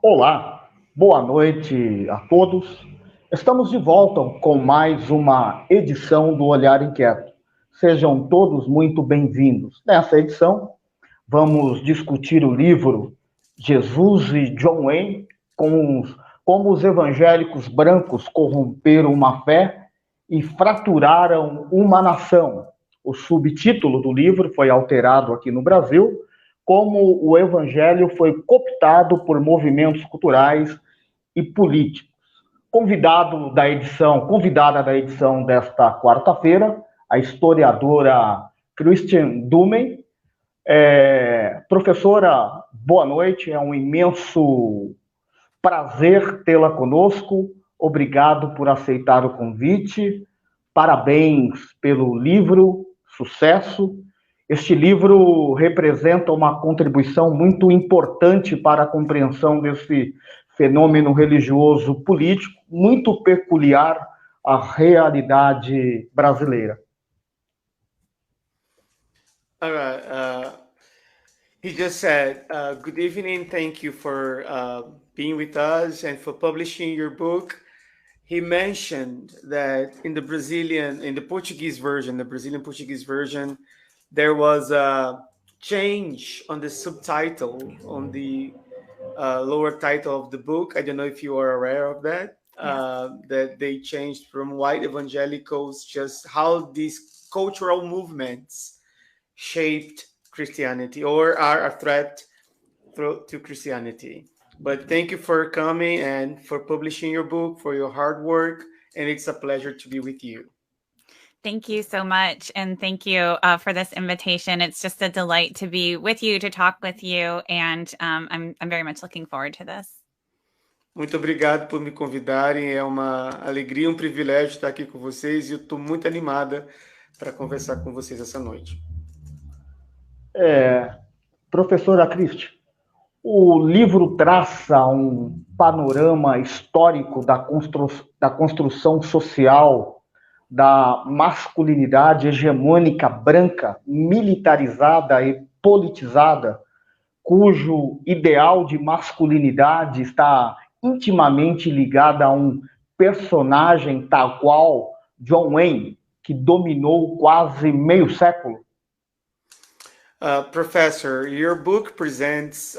Olá, boa noite a todos. Estamos de volta com mais uma edição do Olhar Inquieto. Sejam todos muito bem-vindos. Nessa edição, vamos discutir o livro Jesus e John Wayne, como os evangélicos brancos corromperam uma fé e fraturaram uma nação. O subtítulo do livro foi alterado aqui no Brasil, como o evangelho foi cooptado por movimentos culturais e políticos. Convidada da edição desta quarta-feira, a historiadora Christian Dumen. Professora, boa noite, é um imenso prazer tê-la conosco. Obrigado por aceitar o convite. Parabéns pelo livro, sucesso. Este livro representa uma contribuição muito importante para a compreensão desse fenômeno religioso político, muito peculiar à realidade brasileira. All right. He just said, good evening. Thank you for being with us and for publishing your book. He mentioned that in the Portuguese version, the Brazilian Portuguese version, there was a change on the subtitle, on the lower title of the book. I don't know if you are aware of that. That they changed from white evangelicals, just how these cultural movements shaped Christianity or are a threat to Christianity. But thank you for coming and for publishing your book, for your hard work, and it's a pleasure to be with you. Thank you so much. And thank you for this invitation. It's just a delight to be with you, to talk with you. And I'm very much looking forward to this. Muito obrigado por me convidarem. É uma alegria, um privilégio estar aqui com vocês e eu estou muito animada para conversar com vocês essa noite. Professora Christi, o livro traça um panorama histórico da construção social da masculinidade hegemônica branca, militarizada e politizada, cujo ideal de masculinidade está intimamente ligado a um personagem tal qual John Wayne, que dominou quase meio século. Professor, your book presents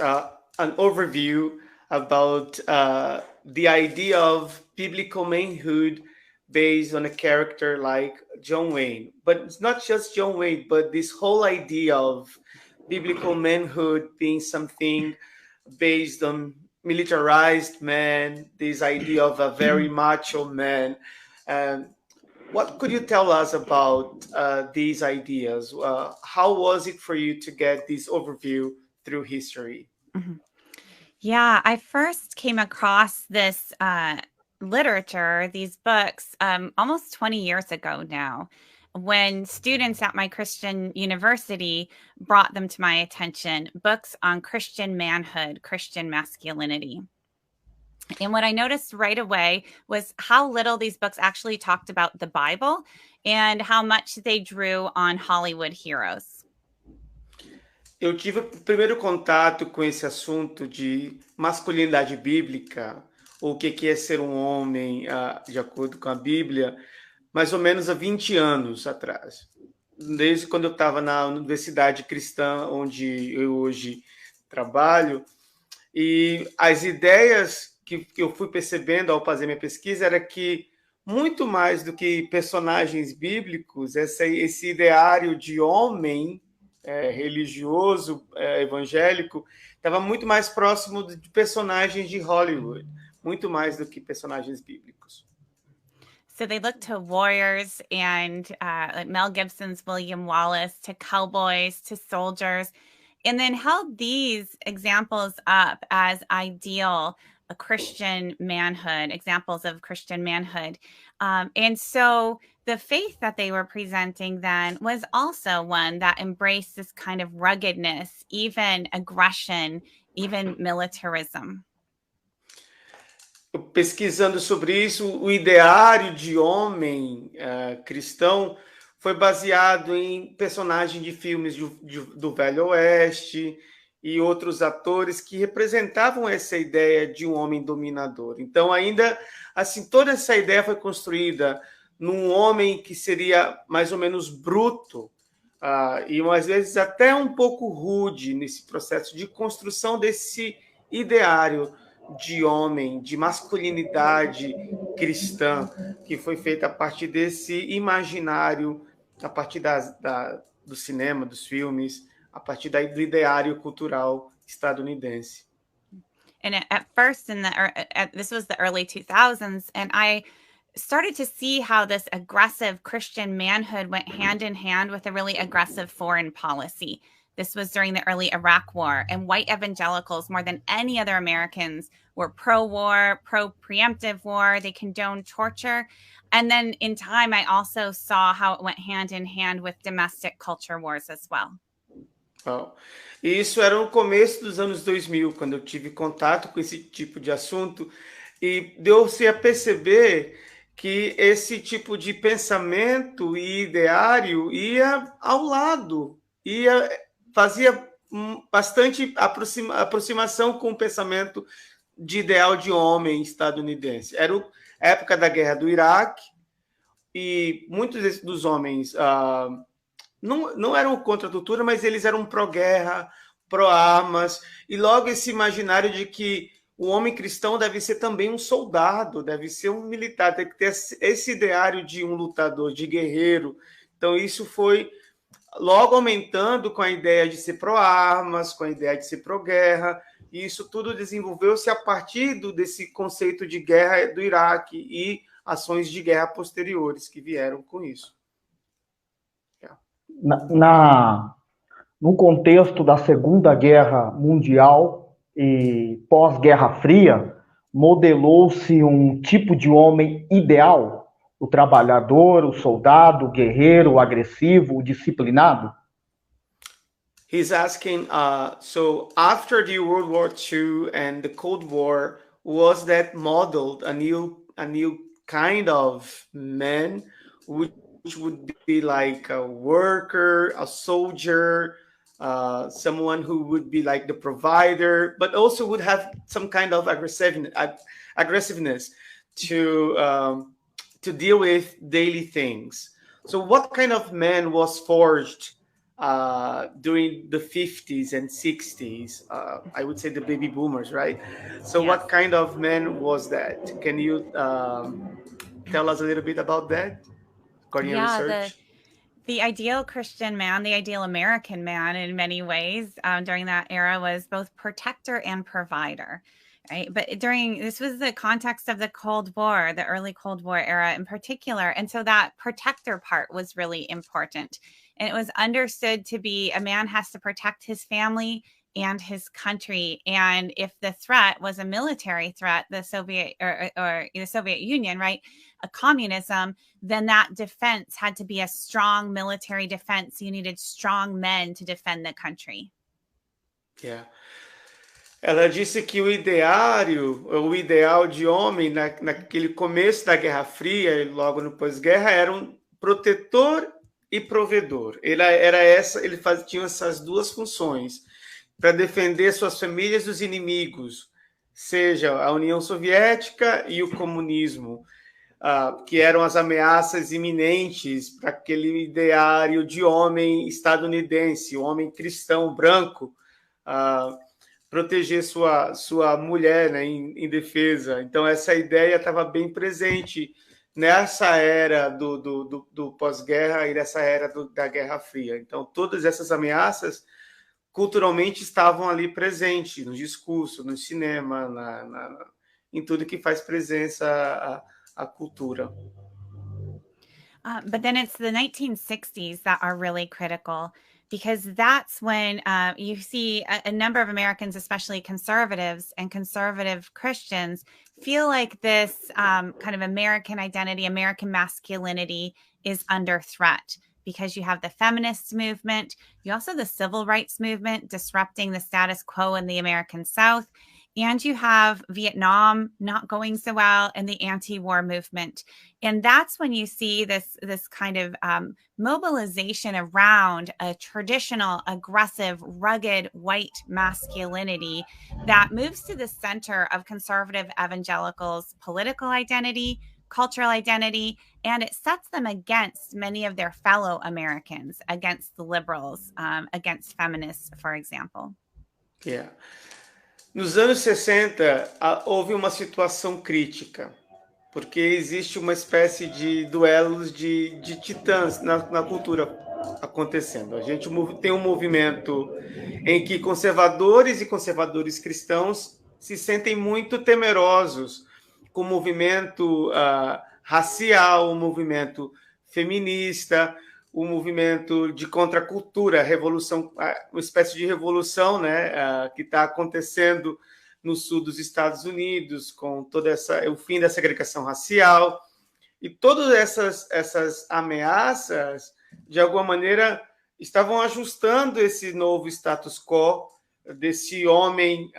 an overview about the idea of biblical manhood based on a character like John Wayne. But it's not just John Wayne, but this whole idea of biblical manhood being something based on militarized man, this idea of a very macho man. What could you tell us about these ideas? How was it for you to get this overview through history? Mm-hmm. Yeah, I first came across this literature, these books, almost 20 years ago now, when students at my Christian university brought them to my attention, books on Christian manhood, Christian masculinity. And what I noticed right away was how little these books actually talked about the Bible and how much they drew on Hollywood heroes. Eu tive o primeiro contato com esse assunto de masculinidade bíblica, ou o que é ser um homem, de acordo com a Bíblia, mais ou menos há 20 anos atrás. Desde quando eu estava na Universidade Cristã, onde eu hoje trabalho, e as ideias que eu fui percebendo ao fazer minha pesquisa era que, muito mais do que personagens bíblicos, esse ideário de homem religioso, evangélico, estava muito mais próximo de personagens de Hollywood, muito mais do que personagens bíblicos. So they look to warriors and like Mel Gibson's William Wallace, to cowboys, to soldiers, and then held these examples up as ideal Christian manhood, examples of Christian manhood. And so the faith that they were presenting then was also one that embraced this kind of ruggedness, even aggression, even militarism. Pesquisando sobre isso, o ideário de homem cristão foi baseado em personagens de filmes do Velho Oeste, e outros atores que representavam essa ideia de um homem dominador. Então, ainda assim, toda essa ideia foi construída num homem que seria mais ou menos bruto, e às vezes até um pouco rude nesse processo de construção desse ideário de homem, de masculinidade cristã, que foi feita a partir desse imaginário, a partir do cinema, dos filmes, a partir do ideário cultural estadunidense. And at first, this was the early 2000s, and I started to see how this aggressive Christian manhood went hand in hand with a really aggressive foreign policy. This was during the early Iraq War, and white evangelicals, more than any other Americans, were pro-war, pro-preemptive war. They condoned torture. And then in time, I also saw how it went hand in hand with domestic culture wars as well. Oh. E isso era no começo dos anos 2000, quando eu tive contato com esse tipo de assunto, e deu-se a perceber que esse tipo de pensamento e ideário ia ao lado, fazia bastante aproximação com o pensamento de ideal de homem estadunidense. Era a época da guerra do Iraque, e muitos dos homens não eram contra a tortura, mas eles eram pró-guerra, pró-armas, e logo esse imaginário de que o homem cristão deve ser também um soldado, deve ser um militar, tem que ter esse ideário de um lutador, de guerreiro. Então isso foi logo aumentando com a ideia de ser pró-armas, com a ideia de ser pró-guerra, e isso tudo desenvolveu-se a partir desse conceito de guerra do Iraque e ações de guerra posteriores que vieram com isso. No contexto da Segunda Guerra Mundial e pós-Guerra Fria, modelou-se um tipo de homem ideal, o trabalhador, o soldado, o guerreiro, o agressivo, o disciplinado? He's asking, so after the World War II and the Cold War, was that modeled a new kind of man, which would be like a worker, a soldier, someone who would be like the provider, but also would have some kind of aggressiveness to deal with daily things. So what kind of man was forged during the 50s and 60s? I would say the baby boomers, right? So Yes. What kind of man was that? Can you tell us a little bit about that? According to your research? The ideal Christian man, the ideal American man in many ways during that era was both protector and provider, right? But this was the context of the Cold War, the early Cold War era in particular. And so that protector part was really important. And it was understood to be a man has to protect his family and his country. And if the threat was a military threat, the Soviet or the Soviet Union, right, a communism, then that defense had to be a strong military defense. You needed strong men to defend the country. Yeah. Ela disse que o ideal de homem naquele começo da Guerra Fria e logo no pós-guerra era um protetor e provedor. Ele tinha essas duas funções para defender suas famílias dos inimigos, seja a União Soviética e o comunismo, que eram as ameaças iminentes para aquele ideário de homem estadunidense, o homem cristão branco, proteger sua mulher, né, em defesa. Então, essa ideia estava bem presente nessa era do pós-guerra e nessa era da Guerra Fria. Então, todas essas ameaças culturalmente estavam ali presentes, no discurso, no cinema, em tudo que faz presença a cultura. But then it's the 1960s that are really critical, because that's when you see a number of Americans, especially conservatives and conservative Christians, feel like this kind of American identity, American masculinity is under threat, because you have the feminist movement, you also have the civil rights movement disrupting the status quo in the American South. and you have Vietnam not going so well and the anti-war movement. And that's when you see this kind of mobilization around a traditional, aggressive, rugged white masculinity that moves to the center of conservative evangelicals' political identity, cultural identity, and it sets them against many of their fellow Americans, against the liberals, against feminists, for example. Yeah. Nos anos 60, houve uma situação crítica, porque existe uma espécie de duelos de titãs na cultura acontecendo. A gente tem um movimento em que conservadores e conservadores cristãos se sentem muito temerosos com o movimento racial, o movimento feminista, o movimento de contracultura, revolução, uma espécie de revolução, né, que está acontecendo no sul dos Estados Unidos, com o fim da segregação racial, e todas essas ameaças, de alguma maneira, estavam ajustando esse novo status quo desse homem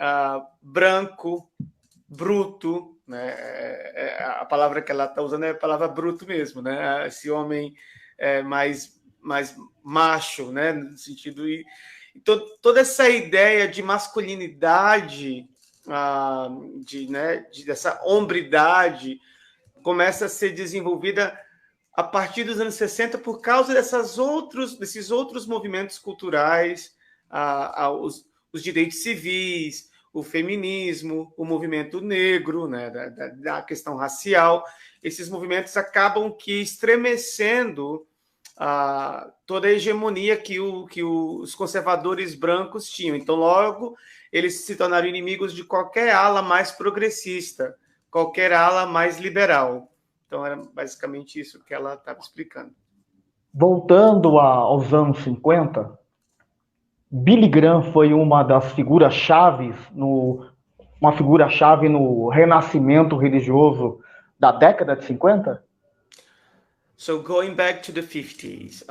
branco, bruto, né? A palavra que ela está usando é a palavra bruto mesmo, né? Esse homem mais macho, né, no sentido toda essa ideia de masculinidade, dessa hombridade começa a ser desenvolvida a partir dos anos 60 por causa desses outros movimentos culturais, os direitos civis, o feminismo, o movimento negro, né, da questão racial. Esses movimentos acabam que estremecendo toda a hegemonia que os conservadores brancos tinham. Então, logo, eles se tornaram inimigos de qualquer ala mais progressista, qualquer ala mais liberal. Então, era basicamente isso que ela estava explicando. Voltando aos anos 50, Billy Graham foi uma das figuras-chave no renascimento religioso da década de 50? So going back to the 50s,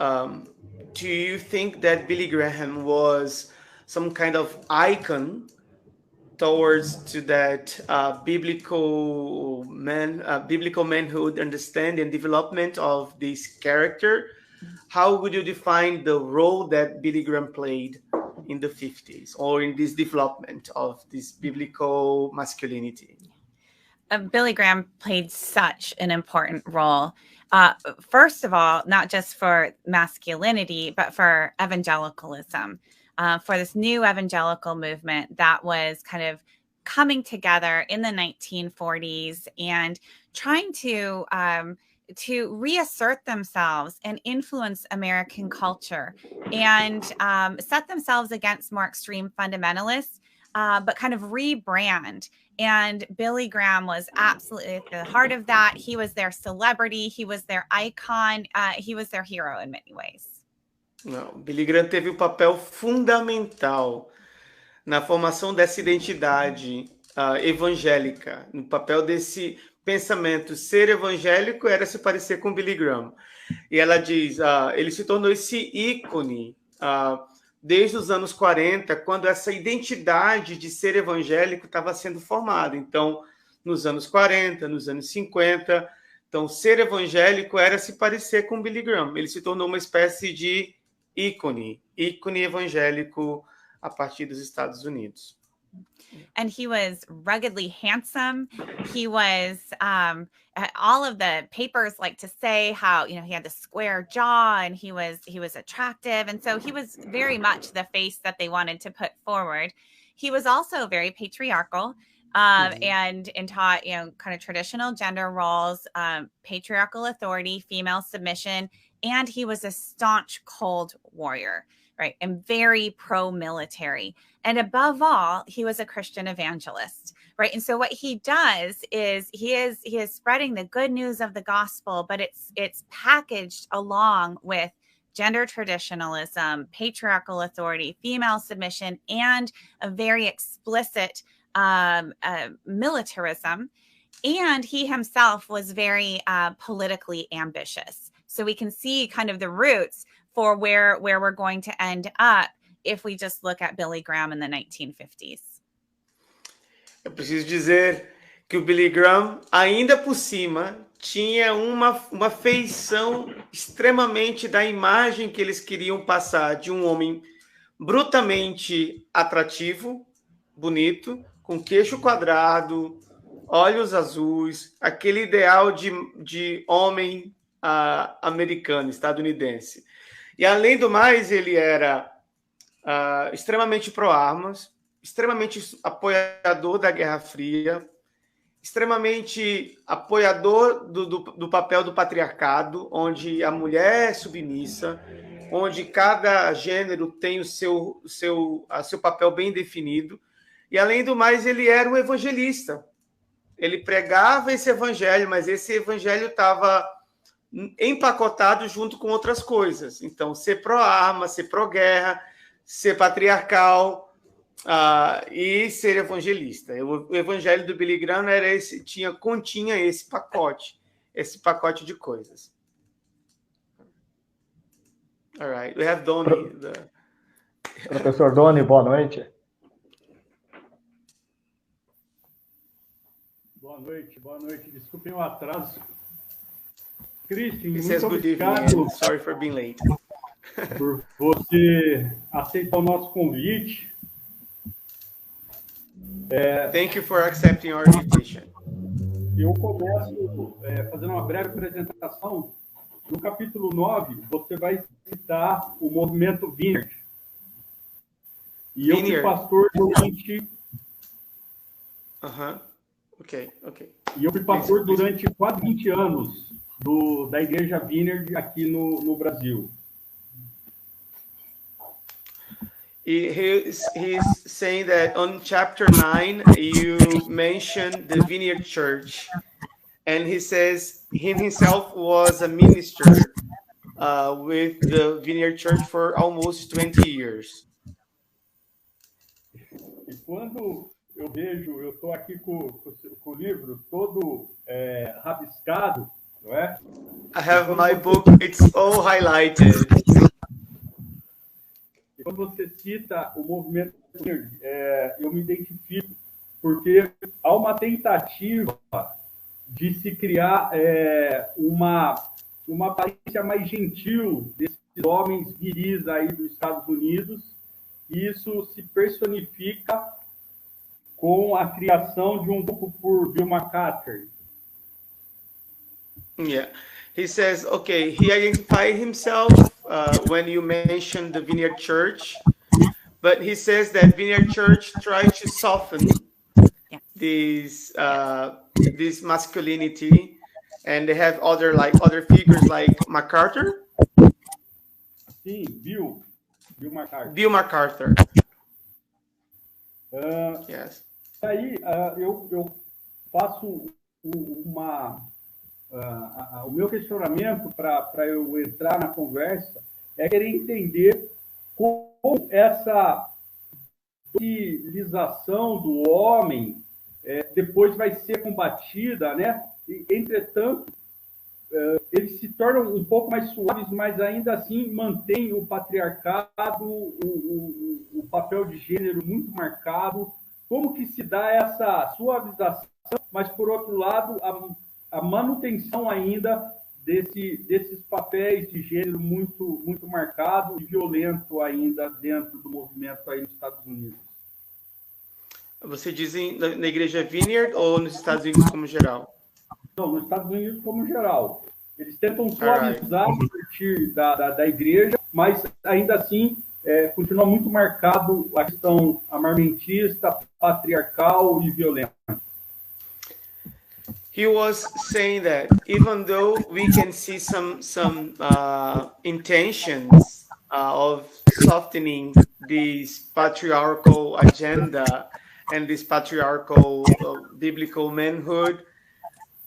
do you think that Billy Graham was some kind of icon towards to that biblical manhood understanding and development of this character? How would you define the role that Billy Graham played in the 50s or in this development of this biblical masculinity? Billy Graham played such an important role. First of all, not just for masculinity, but for evangelicalism, for this new evangelical movement that was kind of coming together in the 1940s and trying to reassert themselves and influence American culture and set themselves against more extreme fundamentalists, but kind of rebrand. And Billy Graham was absolutely at the heart of that. He was their celebrity. He was their icon. He was their hero in many ways. Não, Billy Graham teve um papel fundamental na formação dessa identidade evangélica, no papel desse pensamento. Ser evangélico era se parecer com Billy Graham. E ela diz, ele se tornou esse ícone desde os anos 40, quando essa identidade de ser evangélico estava sendo formada. Então, nos anos 40, nos anos 50, então, ser evangélico era se parecer com Billy Graham. Ele se tornou uma espécie de ícone evangélico a partir dos Estados Unidos. And he was ruggedly handsome. He was, all of the papers like to say how, he had the square jaw and he was attractive. And so he was very much the face that they wanted to put forward. He was also very patriarchal and taught, kind of traditional gender roles, patriarchal authority, female submission. And he was a staunch cold warrior, right? And very pro-military. And above all, he was a Christian evangelist, right? And so what he does is he is spreading the good news of the gospel, but it's packaged along with gender traditionalism, patriarchal authority, female submission, and a very explicit militarism. And he himself was very politically ambitious. So we can see kind of the roots for where we're going to end up if we just look at Billy Graham in the 1950s. Eu preciso dizer que o Billy Graham, ainda por cima, tinha uma feição extremamente da imagem que eles queriam passar de um homem brutamente atrativo, bonito, com queixo quadrado, olhos azuis, aquele ideal de homem americano, estadunidense. E, além do mais, ele era extremamente pró-armas, extremamente apoiador da Guerra Fria, extremamente apoiador do papel do patriarcado, onde a mulher é submissa, onde cada gênero tem o seu papel bem definido. E, além do mais, ele era um evangelista. Ele pregava esse evangelho, mas esse evangelho estava empacotado junto com outras coisas. Então, ser pró-arma, ser pró-guerra, ser patriarcal, e ser evangelista. O evangelho do Billy Graham era esse, continha esse pacote de coisas. All right, we have Doni. Professor Doni, boa noite. Boa noite. Desculpem o atraso. Christian, muito obrigado. Sorry for being late. Por você aceitar o nosso convite. Thank you for accepting our invitation. Eu começo fazendo uma breve apresentação. No capítulo 9, você vai citar o movimento Vineyard. E eu fui pastor durante... Ok. E eu fui pastor durante quase 20 anos da Igreja Vineyard aqui no Brasil. He's saying that on chapter 9, you mentioned the Vineyard Church, and he says he himself was a minister with the Vineyard Church for almost 20 years. E quando eu vejo, eu estou aqui com o livro todo rabiscado, não é? I have my book, it's all highlighted. Quando você cita o movimento Vineyard, eu me identifico, porque há uma tentativa de se criar uma aparência mais gentil desses homens viris aí dos Estados Unidos, e isso se personifica com a criação de um grupo por Bill McCartney. Yeah. He says, okay, he identified himself when you mentioned the Vineyard Church, but he says that Vineyard Church tried to soften this masculinity, and they have other figures like MacArthur. Sim, Bill MacArthur. Bill MacArthur. Yes. Aí eu faço o meu questionamento para eu entrar na conversa é querer entender como essa utilização do homem depois vai ser combatida, né? E, entretanto, eles se tornam um pouco mais suaves, mas ainda assim mantém o patriarcado, o papel de gênero muito marcado. Como que se dá essa suavização, mas, por outro lado, a manutenção ainda desses papéis de gênero muito, muito marcado e violento ainda dentro do movimento aí nos Estados Unidos? Você diz na Igreja Vineyard ou nos Estados Unidos como geral? Não, nos Estados Unidos como geral. Eles tentam suavizar a partir da igreja, mas ainda assim continua muito marcado a questão armamentista, patriarcal e violenta. He was saying that even though we can see some intentions of softening this patriarchal agenda and this patriarchal biblical manhood,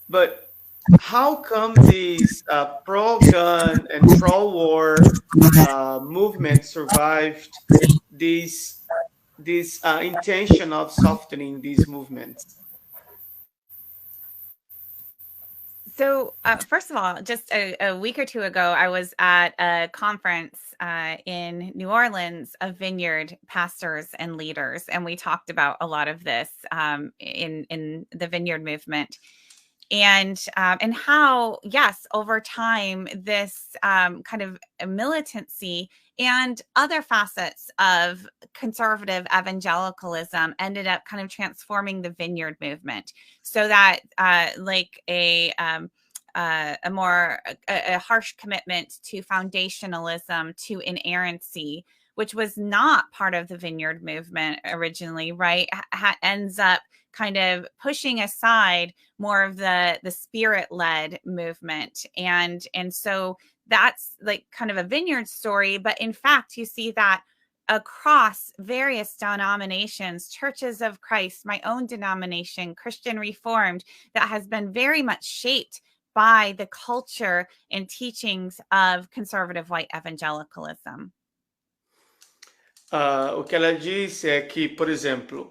but how come these pro-gun and pro-war movement survived this intention of softening these movements? So, first of all, just a week or two ago, I was at a conference in New Orleans of vineyard pastors and leaders, and we talked about a lot of this in the vineyard movement, and how, yes, over time, this kind of militancy and other facets of conservative evangelicalism ended up kind of transforming the vineyard movement, so that like a harsh commitment to foundationalism, to inerrancy, which was not part of the vineyard movement originally, right, ends up kind of pushing aside more of the spirit-led movement. And so that's like kind of a vineyard story. But in fact, you see that across various denominations, Churches of Christ, my own denomination, Christian Reformed, that has been very much shaped by the culture and teachings of conservative white evangelicalism. O que ela disse é que, por exemplo,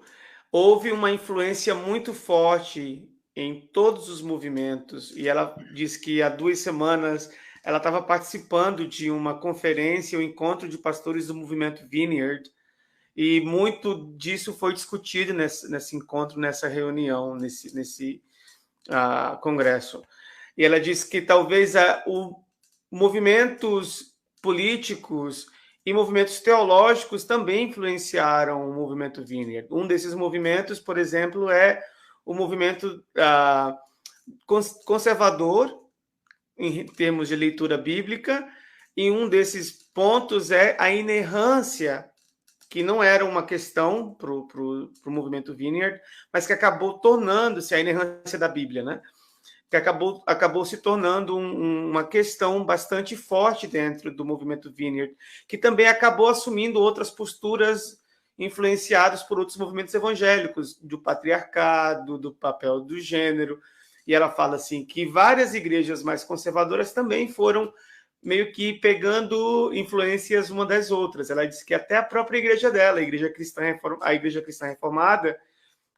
houve uma influência muito forte em todos os movimentos, e ela disse que há 2 semanas ela estava participando de uma conferência, um encontro de pastores do movimento Vineyard, e muito disso foi discutido nesse encontro, nessa reunião, nesse congresso. E ela disse que talvez movimentos políticos e movimentos teológicos também influenciaram o movimento Vineyard. Um desses movimentos, por exemplo, é o movimento conservador, em termos de leitura bíblica, e um desses pontos é a inerrância, que não era uma questão para o movimento Vineyard, mas que acabou tornando-se a inerrância da Bíblia, né? Que acabou se tornando uma questão bastante forte dentro do movimento Vineyard, que também acabou assumindo outras posturas influenciadas por outros movimentos evangélicos, do patriarcado, do papel do gênero. E ela fala assim que várias igrejas mais conservadoras também foram meio que pegando influências uma das outras. Ela disse que até a própria igreja dela, a Igreja Cristã Reformada,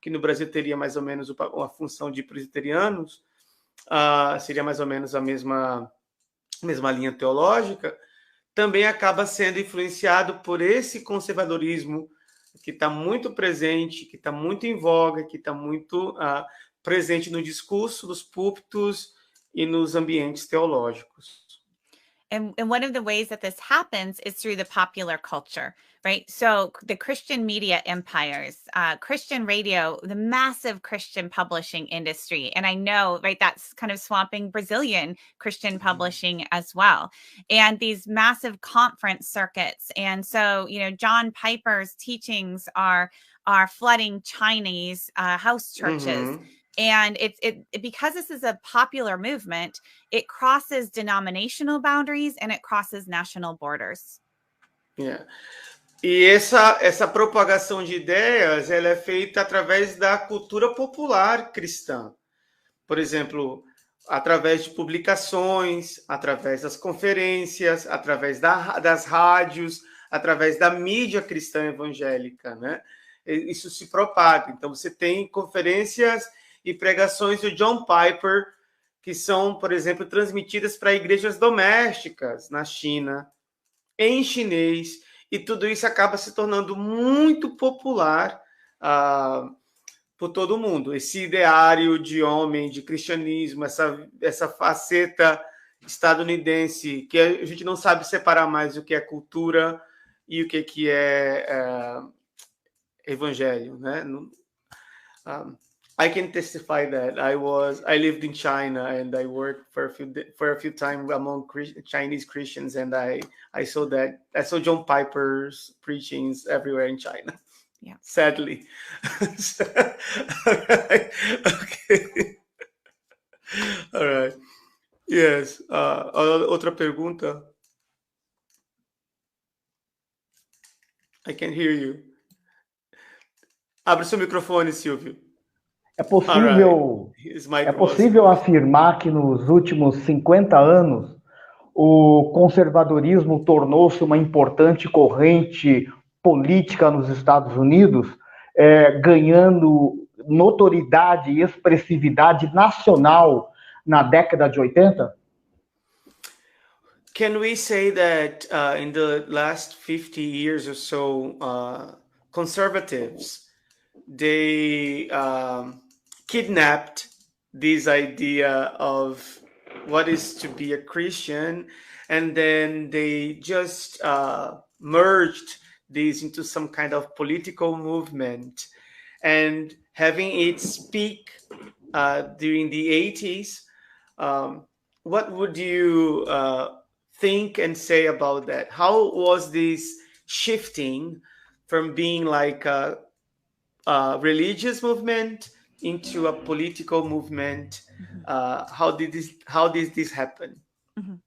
que no Brasil teria mais ou menos a função de presbiterianos, seria mais ou menos a mesma linha teológica, também acaba sendo influenciado por esse conservadorismo que está muito presente, que está muito em voga, que está muito presente no discurso, nos púlpitos e nos ambientes teológicos. And one of the ways that this happens is through the popular culture, right? So the Christian media empires, Christian radio, the massive Christian publishing industry. And I know, right, that's kind of swamping Brazilian Christian publishing as well. And these massive conference circuits. And so, you know, John Piper's teachings are flooding Chinese house churches. Mm-hmm. And it because this is a popular movement, it crosses denominational boundaries and it crosses national borders. Yeah. E essa propagação de ideias, ela é feita através da cultura popular cristã. Por exemplo, através de publicações, através das conferências, através das rádios, através da mídia cristã evangélica, né? Isso se propaga. Então, você tem conferências e pregações do John Piper, que são, por exemplo, transmitidas para igrejas domésticas na China, em chinês, e tudo isso acaba se tornando muito popular por todo mundo. Esse ideário de homem, de cristianismo, essa faceta estadunidense, que a gente não sabe separar mais o que é cultura e o que é evangelho, né? I can testify that I lived in China and I worked for a few times among Chinese Christians, and I saw John Piper's preachings everywhere in China. Yeah, sadly. Okay. All right. Yes. Outra pergunta. I can hear you. Abre seu microfone, Silvio. É possível afirmar que nos últimos 50 anos o conservadorismo tornou-se uma importante corrente política nos Estados Unidos, ganhando notoriedade e expressividade nacional na década de 80? Can we say that in the last 50 years or so, conservatives, they kidnapped this idea of what is to be a Christian, and then they just merged this into some kind of political movement, and having its peak during the 80s. What would you think and say about that? How was this shifting from being like a religious movement into a political movement? How did this happen? Mhm.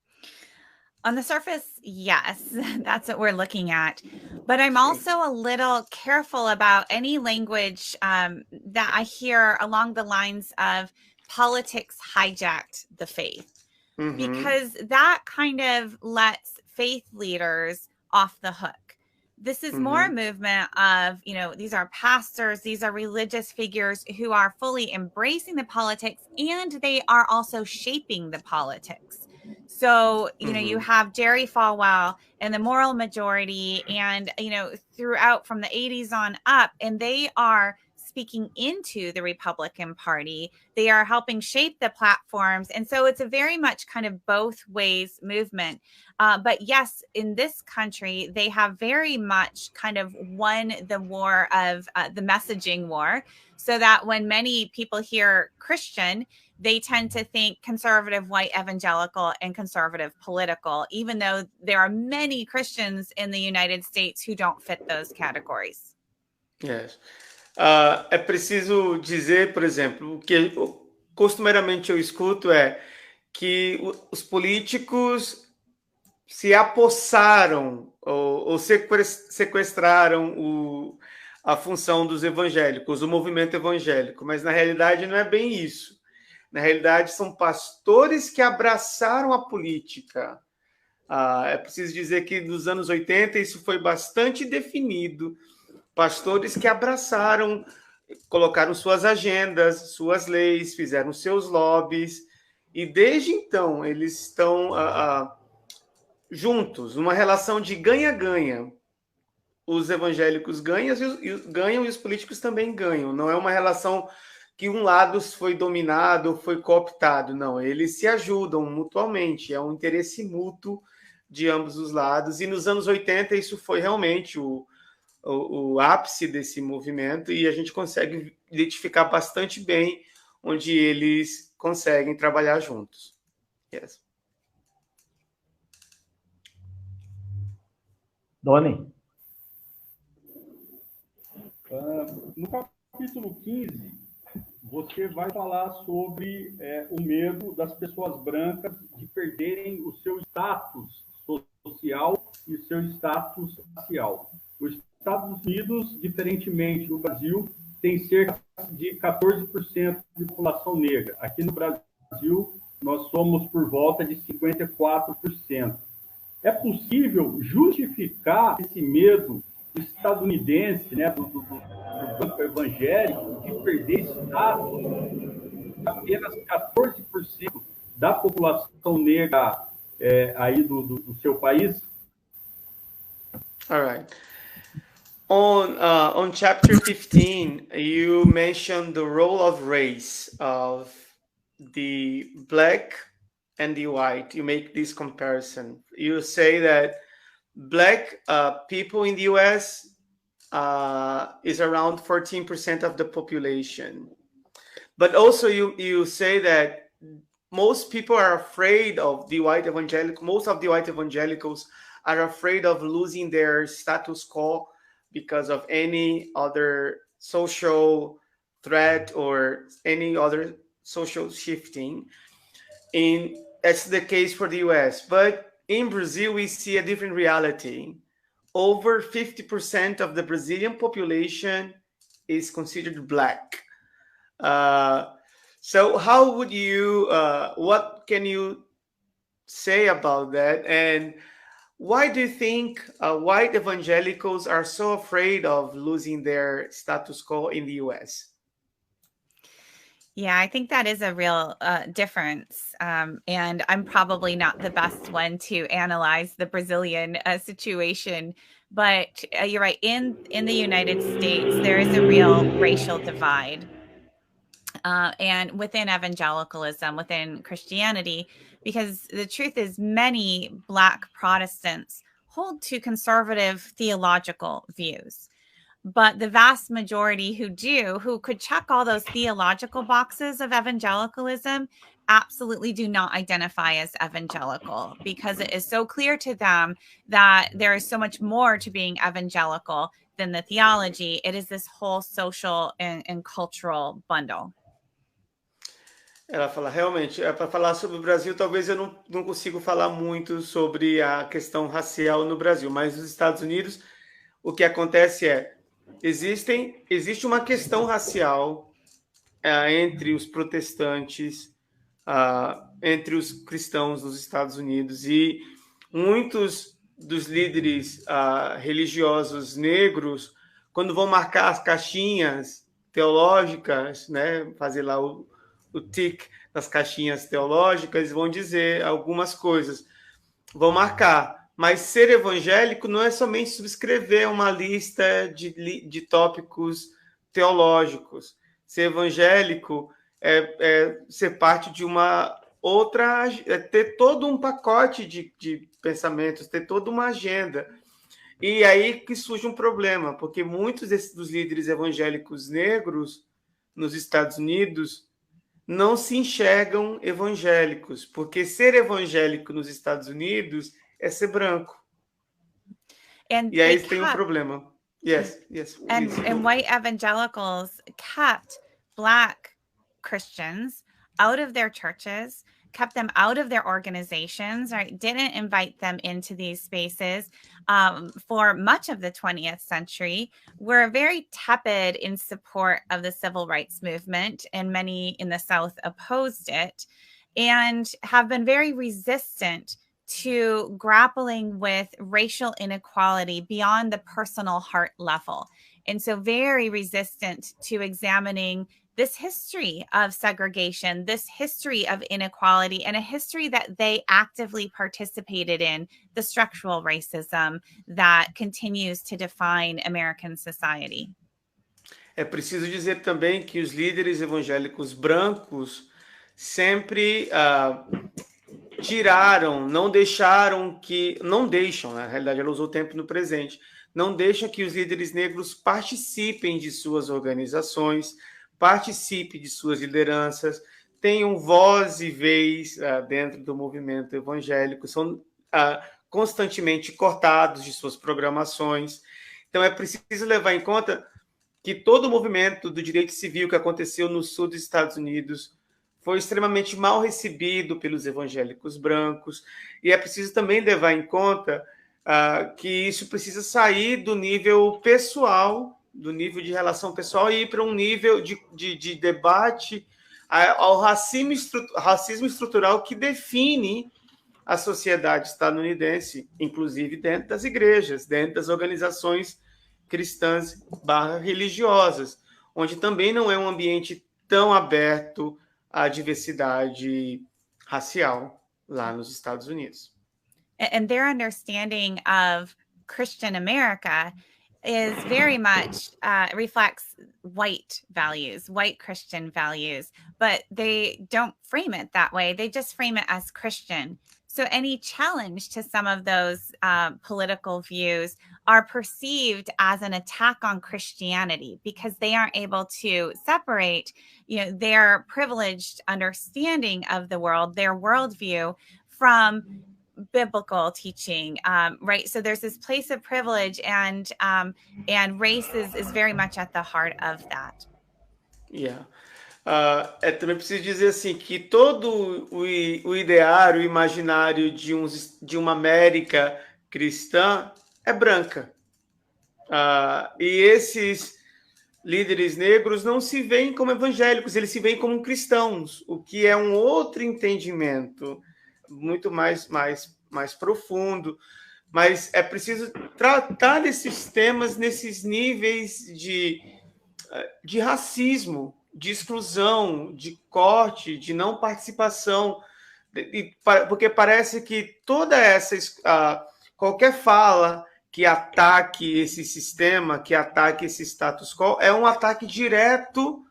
On the surface, yes, that's what we're looking at. But I'm also a little careful about any language that I hear along the lines of politics hijacked the faith, because that kind of lets faith leaders off the hook. This is more a movement of, these are pastors, these are religious figures who are fully embracing the politics, and they are also shaping the politics. So, you have Jerry Falwell and the Moral Majority and, throughout from the 80s on up, and they are speaking into the Republican Party. They are helping shape the platforms. And so it's a very much kind of both ways movement. But yes, in this country, they have very much kind of won the war of the messaging war, so that when many people hear Christian, they tend to think conservative, white evangelical, and conservative political, even though there are many Christians in the United States who don't fit those categories. Yes. É preciso dizer, por exemplo, o que costumeiramente eu escuto é que os políticos se apossaram ou sequestraram a função dos evangélicos, o movimento evangélico, mas na realidade não é bem isso. Na realidade, são pastores que abraçaram a política. É preciso dizer que nos anos 80 isso foi bastante definido. Pastores que abraçaram, colocaram suas agendas, suas leis, fizeram seus lobbies, e desde então eles estão juntos, uma relação de ganha-ganha. Os evangélicos ganham e os políticos também ganham. Não é uma relação que um lado foi dominado, foi cooptado. Não, eles se ajudam mutuamente. É um interesse mútuo de ambos os lados. E nos anos 80 isso foi realmente o ápice desse movimento, e a gente consegue identificar bastante bem onde eles conseguem trabalhar juntos. Yes. Doni? No capítulo 15, você vai falar sobre o medo das pessoas brancas de perderem o seu status social e o seu status racial. Os Estados Unidos, diferentemente do Brasil, tem cerca de 14% de população negra. Aqui no Brasil, nós somos por volta de 54%. É possível justificar esse medo estadunidense, né, do banco evangélico, de perder status? Apenas 14% da população negra aí do seu país? All right. On chapter 15, you mentioned the role of race, of the black and the white. You make this comparison. You say that black people in the US is around 14% of the population. But also you say that most people are afraid of the white evangelical. Most of the white evangelicals are afraid of losing their status quo because of any other social threat or any other social shifting. And that's the case for the US. But in Brazil, we see a different reality. Over 50% of the Brazilian population is considered black. So how would you, what can you say about that? And why do you think white evangelicals are so afraid of losing their status quo in the US? Yeah, I think that is a real difference. And I'm probably not the best one to analyze the Brazilian situation, but you're right. In the United States, there is a real racial divide. And within evangelicalism, within Christianity, because the truth is, many Black Protestants hold to conservative theological views. But the vast majority who could check all those theological boxes of evangelicalism, absolutely do not identify as evangelical, because it is so clear to them that there is so much more to being evangelical than the theology. It is this whole social and cultural bundle. Ela fala, realmente, para falar sobre o Brasil, talvez eu não consigo falar muito sobre a questão racial no Brasil, mas nos Estados Unidos, o que acontece existe uma questão racial entre os protestantes, entre os cristãos nos Estados Unidos, e muitos dos líderes religiosos negros, quando vão marcar as caixinhas teológicas, né, fazer lá o tic nas caixinhas teológicas, vão dizer algumas coisas, vão marcar. Mas ser evangélico não é somente subscrever uma lista de tópicos teológicos. Ser evangélico é ser parte de uma outra... é ter todo um pacote de pensamentos, ter toda uma agenda. E aí que surge um problema, porque muitos dos líderes evangélicos negros nos Estados Unidos não se enxergam evangélicos, porque ser evangélico nos Estados Unidos é ser branco. E aí tem um problema. Yes. And white evangelicals kept Black Christians out of their churches, kept them out of their organizations, right? Didn't invite them into these spaces for much of the 20th century. Were very tepid in support of the civil rights movement, and many in the South opposed it, and have been very resistant to grappling with racial inequality beyond the personal heart level. And so very resistant to examining this history of segregation, this history of inequality, and a history that they actively participated in, the structural racism that continues to define American society. É preciso dizer também que os líderes evangélicos brancos sempre não deixam, na realidade ela usou o tempo no presente, não deixam que os líderes negros participem de suas organizações, participem de suas lideranças, tenham voz e vez dentro do movimento evangélico, são constantemente cortados de suas programações. Então é preciso levar em conta que todo o movimento do direito civil que aconteceu no sul dos Estados Unidos foi extremamente mal recebido pelos evangélicos brancos, e é preciso também levar em conta que isso precisa sair do nível pessoal, do nível de relação pessoal, e ir para um nível de debate ao racismo estrutural que define a sociedade estadunidense, inclusive dentro das igrejas, dentro das organizações cristãs /religiosas, onde também não é um ambiente tão aberto à diversidade racial lá nos Estados Unidos. And their understanding of Christian America is very much reflects white values, white Christian values, but they don't frame it that way. They just frame it as Christian. So any challenge to some of those political views are perceived as an attack on Christianity, because they aren't able to separate, their privileged understanding of the world, their worldview, from biblical teaching, right? So there's this place of privilege, and race is very much at the heart of that. Yeah. Também preciso dizer assim que todo o ideário, o imaginário de uma América cristã é branca. E esses líderes negros não se veem como evangélicos, eles se veem como cristãos, o que é um outro entendimento muito mais profundo. Mas é preciso tratar desses temas nesses níveis de racismo, de exclusão, de corte, de não participação, porque parece que toda essa qualquer fala que ataque esse sistema, que ataque esse status quo, é um ataque direto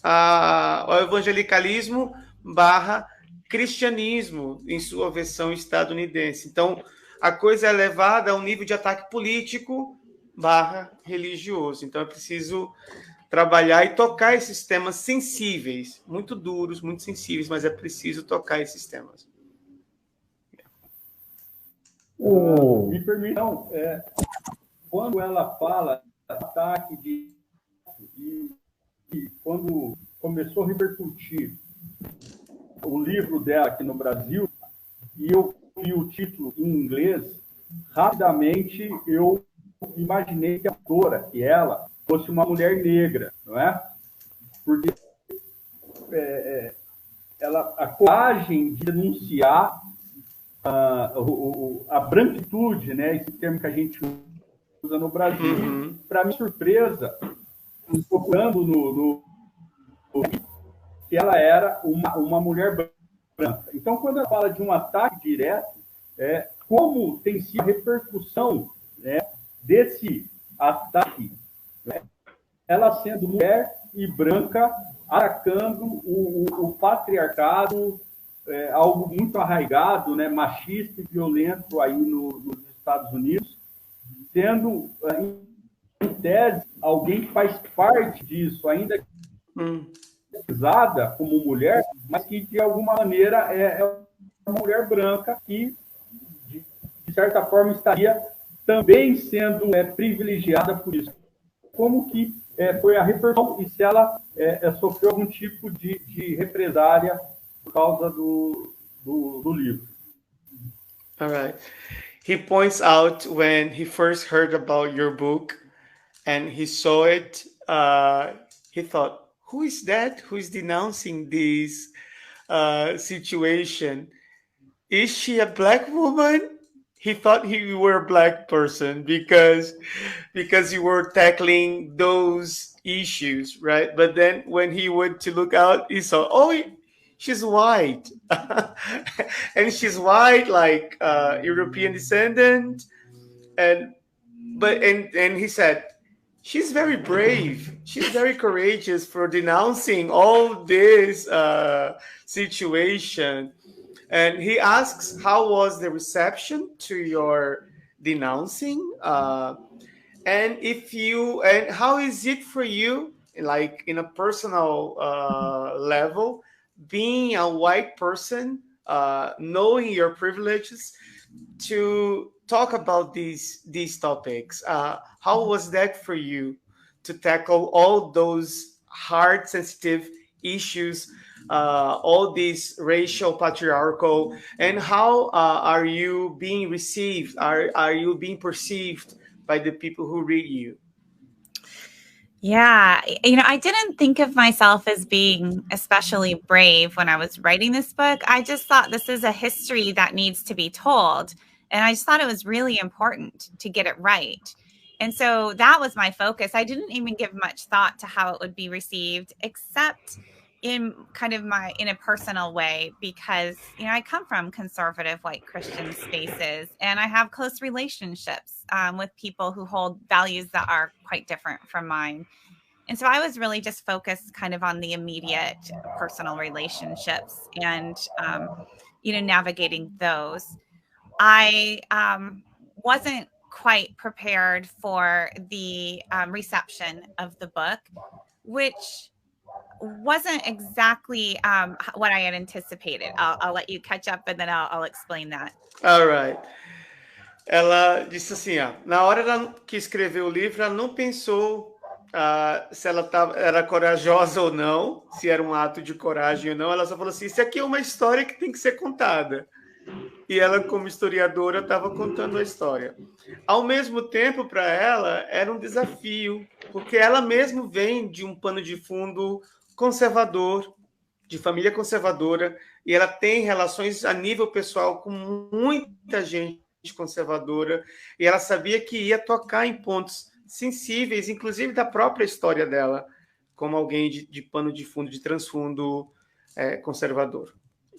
ao evangelicalismo / cristianismo em sua versão estadunidense. Então, a coisa é levada a um nível de ataque político / religioso. Então, é preciso trabalhar e tocar esses temas sensíveis, muito duros, muito sensíveis, mas é preciso tocar esses temas. Me permitam, quando ela fala ataque e quando começou a repercutir o livro dela aqui no Brasil, e eu vi o título em inglês, rapidamente eu imaginei que a autora, que ela, fosse uma mulher negra, não é? Porque a coragem de denunciar a branquitude, né? Esse termo que a gente usa no Brasil, para minha surpresa, procurando no que ela era uma mulher branca. Então, quando ela fala de um ataque direto, como tem sido a repercussão, né, desse ataque, né, ela sendo mulher e branca, atacando o patriarcado, algo muito arraigado, né, machista e violento aí nos Estados Unidos, sendo, em tese, alguém que faz parte disso, ainda que como mulher, mas que, de alguma maneira, é uma mulher branca que, de certa forma, estaria também sendo privilegiada por isso. Como que foi a repercussão e se ela sofreu algum tipo de represália por causa do livro. All right. He points out when he first heard about your book and he saw it, he thought, who is that? Who is denouncing this situation? Is she a black woman? He thought you were a black person because you were tackling those issues, right? But then when he went to look out, he saw, oh, she's white. And she's white, like European descendant. And he said, she's very brave. She's very courageous for denouncing all this situation. And he asks, how was the reception to your denouncing? And how is it for you, like in a personal level, being a white person, knowing your privileges, to talk about these topics? How was that for you to tackle all those hard, sensitive issues, all these racial, patriarchal, and how are you being received? Are you being perceived by the people who read you? Yeah, I didn't think of myself as being especially brave when I was writing this book. I just thought this is a history that needs to be told. And I just thought it was really important to get it right. And so that was my focus. I didn't even give much thought to how it would be received, except in kind of in a personal way, because, I come from conservative white Christian spaces, and I have close relationships with people who hold values that are quite different from mine. And so I was really just focused kind of on the immediate personal relationships and, navigating those. I wasn't quite prepared for the reception of the book, which wasn't exactly what I had anticipated. I'll let you catch up and then I'll explain that. All right. Ela disse assim, na hora que escreveu o livro, ela não pensou se ela era corajosa ou não, se era um ato de coragem ou não. Ela só falou assim, isso aqui é uma história que tem que ser contada. E ela, como historiadora, estava contando a história. Ao mesmo tempo, para ela, era um desafio, porque ela mesma vem de um pano de fundo conservador, de família conservadora, e ela tem relações a nível pessoal com muita gente conservadora, e ela sabia que ia tocar em pontos sensíveis, inclusive da própria história dela, como alguém de pano de fundo, de transfundo conservador.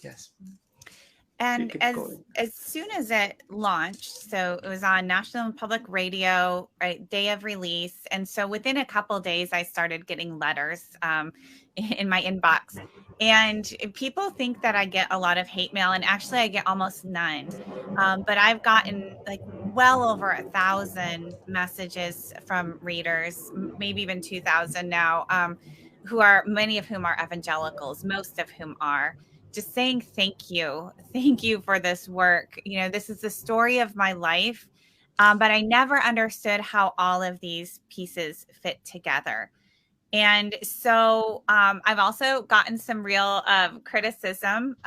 Yes. And as soon as it launched, so it was on National Public Radio, right, day of release. And so within a couple of days, I started getting letters in my inbox. And people think that I get a lot of hate mail, and actually I get almost none. But I've gotten like well over 1,000 messages from readers, maybe even 2,000 now, many of whom are evangelicals, most of whom are. Just saying thank you for this work. This is the story of my life, but I never understood how all of these pieces fit together. And so I've also gotten some real criticism,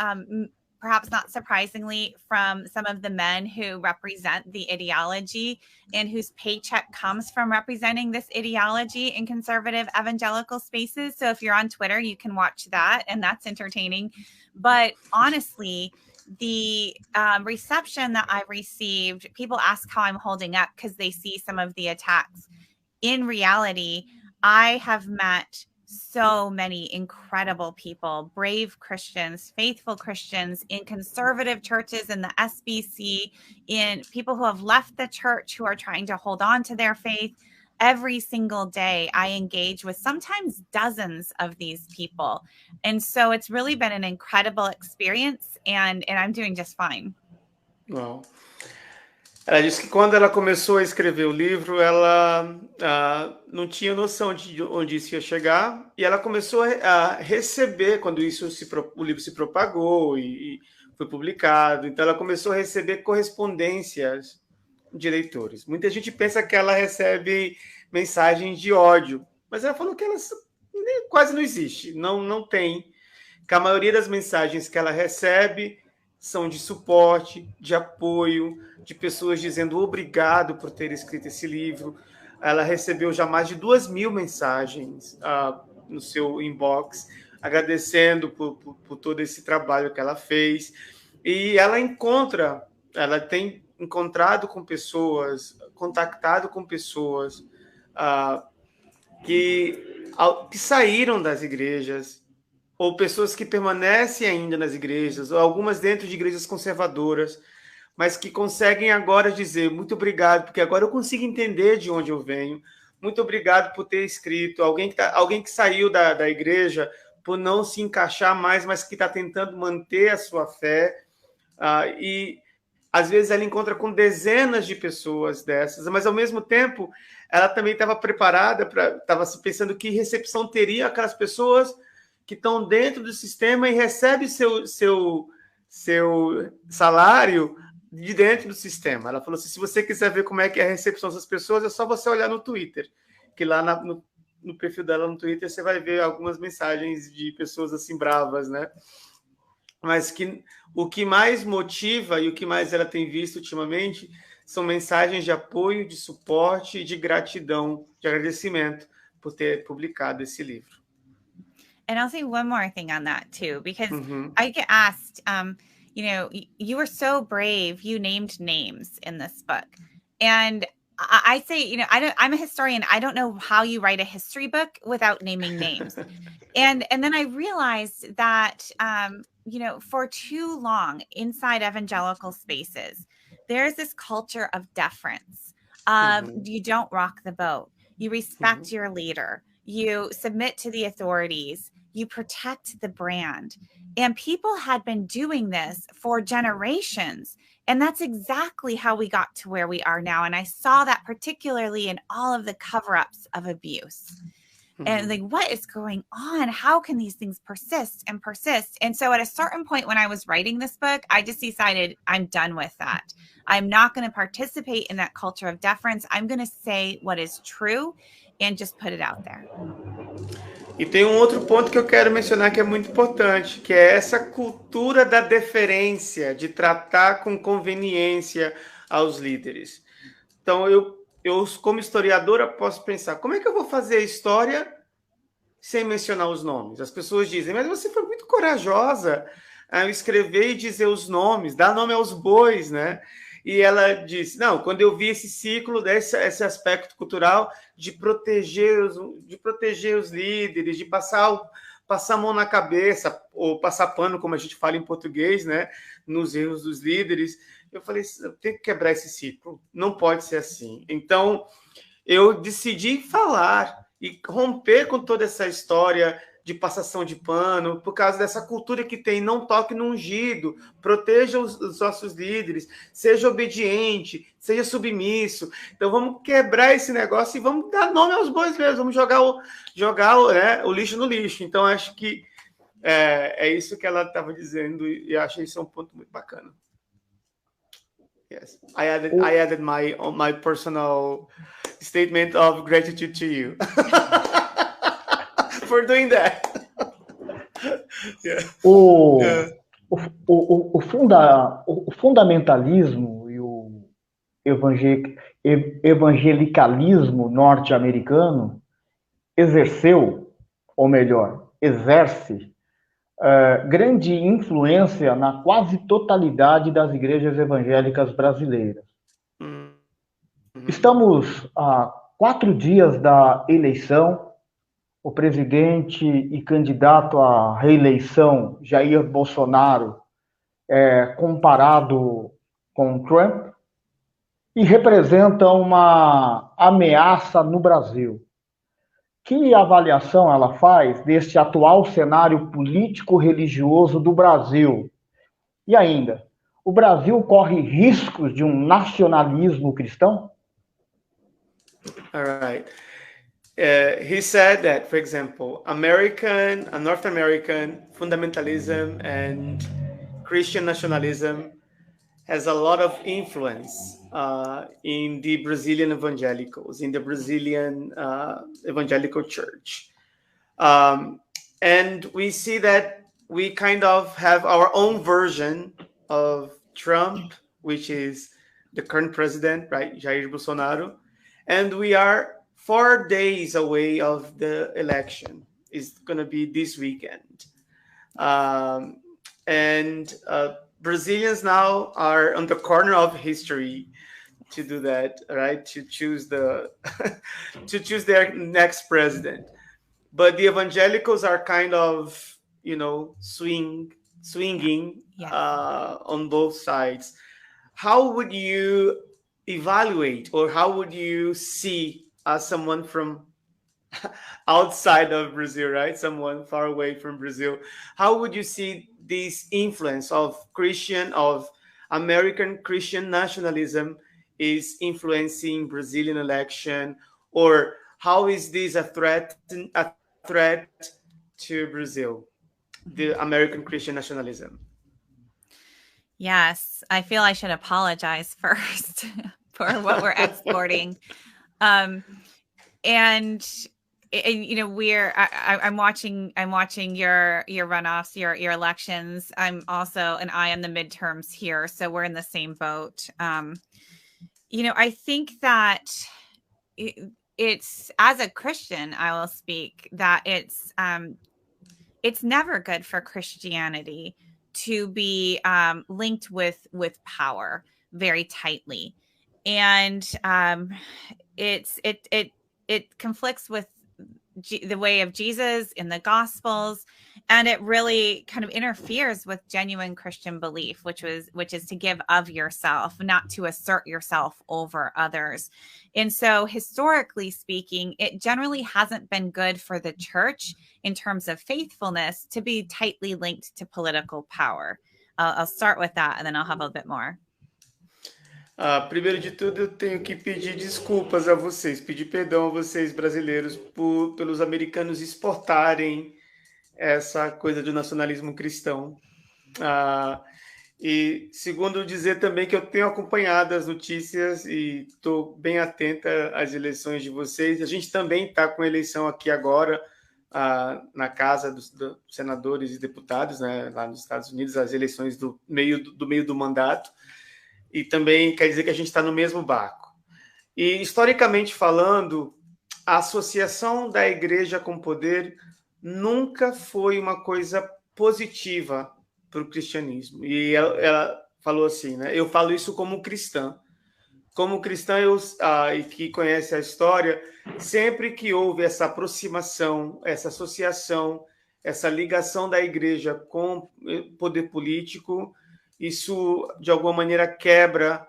perhaps not surprisingly, from some of the men who represent the ideology and whose paycheck comes from representing this ideology in conservative evangelical spaces. So if you're on Twitter, you can watch that, and that's entertaining. But honestly, the reception that I've received, people ask how I'm holding up because they see some of the attacks. In reality, I have met so many incredible people, brave Christians, faithful Christians in conservative churches, in the SBC, in people who have left the church, who are trying to hold on to their faith. Every single day, I engage with sometimes dozens of these people. And so it's really been an incredible experience, and I'm doing just fine. Wow. Ela disse que quando ela começou a escrever o livro, ela não tinha noção de onde isso ia chegar, e ela começou a receber, quando o livro se propagou e foi publicado, então ela começou a receber correspondências de leitores. Muita gente pensa que ela recebe mensagens de ódio, mas ela falou que elas quase não existe, não tem, que a maioria das mensagens que ela recebe são de suporte, de apoio, de pessoas dizendo obrigado por ter escrito esse livro. Ela recebeu já mais de 2.000 mensagens no seu inbox, agradecendo por todo esse trabalho que ela fez. E ela tem encontrado com pessoas, contactado com pessoas que saíram das igrejas, ou pessoas que permanecem ainda nas igrejas, ou algumas dentro de igrejas conservadoras, mas que conseguem agora dizer muito obrigado, porque agora eu consigo entender de onde eu venho, muito obrigado por ter escrito, alguém que saiu da igreja por não se encaixar mais, mas que está tentando manter a sua fé, e às vezes ela encontra com dezenas de pessoas dessas, mas ao mesmo tempo ela também estava preparada, estava pensando que recepção teria aquelas pessoas que estão dentro do sistema e recebem seu salário de dentro do sistema. Ela falou assim, se você quiser ver como é que é a recepção dessas pessoas, é só você olhar no Twitter, que lá no perfil dela no Twitter você vai ver algumas mensagens de pessoas assim bravas, né? Mas que o que mais motiva e o que mais ela tem visto ultimamente são mensagens de apoio, de suporte e de gratidão, de agradecimento por ter publicado esse livro. And I'll say one more thing on that too, because I get asked, you were so brave, you named names in this book. And I say, I'm a historian. I don't know how you write a history book without naming names. And then I realized that, for too long inside evangelical spaces, there's this culture of deference. You don't rock the boat. You respect your leader. You submit to the authorities. You protect the brand. And people had been doing this for generations. And that's exactly how we got to where we are now. And I saw that particularly in all of the cover-ups of abuse. And like, what is going on? How can these things persist and persist? And so at a certain point when I was writing this book, I just decided I'm done with that. I'm not going to participate in that culture of deference. I'm going to say what is true and just put it out there. E tem um outro ponto que eu quero mencionar que é muito importante, que é essa cultura da deferência, de tratar com conveniência aos líderes. Então, eu como historiadora, posso pensar, como é que eu vou fazer a história sem mencionar os nomes? As pessoas dizem, mas você foi muito corajosa a escrever e dizer os nomes, dar nome aos bois, né? E ela disse, não, quando eu vi esse ciclo, esse aspecto cultural de proteger os líderes, de passar a mão na cabeça, ou passar pano, como a gente fala em português, né, nos erros dos líderes, eu falei, eu tenho que quebrar esse ciclo, não pode ser assim. Então, eu decidi falar e romper com toda essa história de passação de pano, por causa dessa cultura que tem, não toque no ungido, proteja os nossos líderes, seja obediente, seja submisso. Então vamos quebrar esse negócio e vamos dar nome aos bois mesmo, vamos jogar o lixo no lixo. Então acho que é isso que ela estava dizendo e achei isso um ponto muito bacana. Yes, I added my personal statement of gratitude to you. For doing that. Yeah. O fundamentalismo e o evangelicalismo norte-americano exerceu, ou melhor, exerce grande influência na quase totalidade das igrejas evangélicas brasileiras. Estamos a 4 dias da eleição. O presidente e candidato à reeleição, Jair Bolsonaro, comparado com Trump, e representa uma ameaça no Brasil. Que avaliação ela faz deste atual cenário político-religioso do Brasil? E ainda, o Brasil corre riscos de um nacionalismo cristão? All right. He said that, for example, North American fundamentalism and Christian nationalism has a lot of influence in the Brazilian evangelicals, in the Brazilian evangelical church. And we see that we kind of have our own version of Trump, which is the current president, right, Jair Bolsonaro. And we are 4 days away of the election. It's going to be this weekend. Brazilians now are on the corner of history to do that, right? To choose their next president. But the evangelicals are kind of, swinging on both sides. How would you evaluate, or how would you see, as someone from outside of Brazil, right? Someone far away from Brazil. How would you see this influence of American Christian nationalism is influencing Brazilian election? Or how is this a threat to Brazil, the American Christian nationalism? Yes, I feel I should apologize first for what we're exporting. I'm watching your runoffs, your elections. I'm also an eye on the midterms here, so we're in the same boat. I think that it's, as a Christian, I will speak, that it's never good for Christianity to be linked with power very tightly. And it conflicts with the way of Jesus in the Gospels, and it really kind of interferes with genuine Christian belief, which is to give of yourself, not to assert yourself over others. And so, historically speaking, it generally hasn't been good for the church in terms of faithfulness to be tightly linked to political power. I'll start with that, and then I'll have a bit more. Primeiro de tudo, eu tenho que pedir desculpas a vocês, pedir perdão a vocês, brasileiros, pelos americanos exportarem essa coisa do nacionalismo cristão. E segundo, dizer também que eu tenho acompanhado as notícias e estou bem atenta às eleições de vocês. A gente também está com eleição aqui agora, na Casa dos Senadores e Deputados, né, lá nos Estados Unidos, as eleições do meio do mandato. E também quer dizer que a gente está no mesmo barco. E, historicamente falando, a associação da igreja com poder nunca foi uma coisa positiva para o cristianismo. E ela falou assim, né? Eu falo isso como cristã. Como cristã e que conhece a história, sempre que houve essa aproximação, essa associação, essa ligação da igreja com o poder político, isso, de alguma maneira, quebra